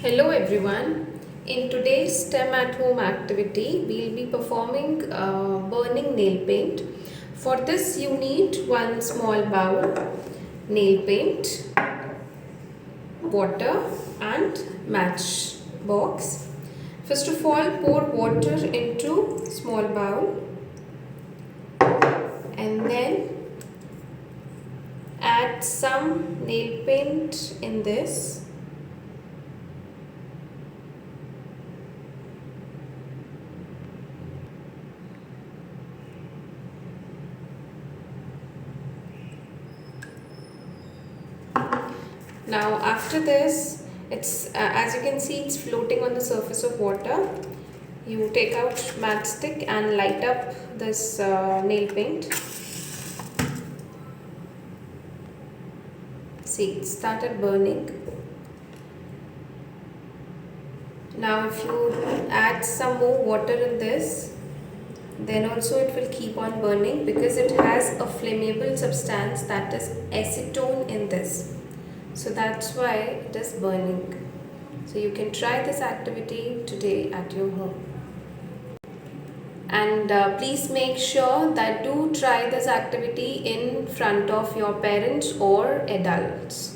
Hello everyone. In today's STEM at home activity, we'll be performing burning nail paint. For this, you need one small bowl, nail paint, water, and match box. First of all, pour water into small bowl and then add some nail paint in this. Now after this, it's as you can see, it's floating on the surface of water. You take out matchstick and light up this nail paint. See, it started burning. Now if you add some more water in this, then also it will keep on burning because it has a flammable substance, that is acetone, in this. So that's why it is burning. So you can try this activity today at your home. And please make sure that do try this activity in front of your parents or adults.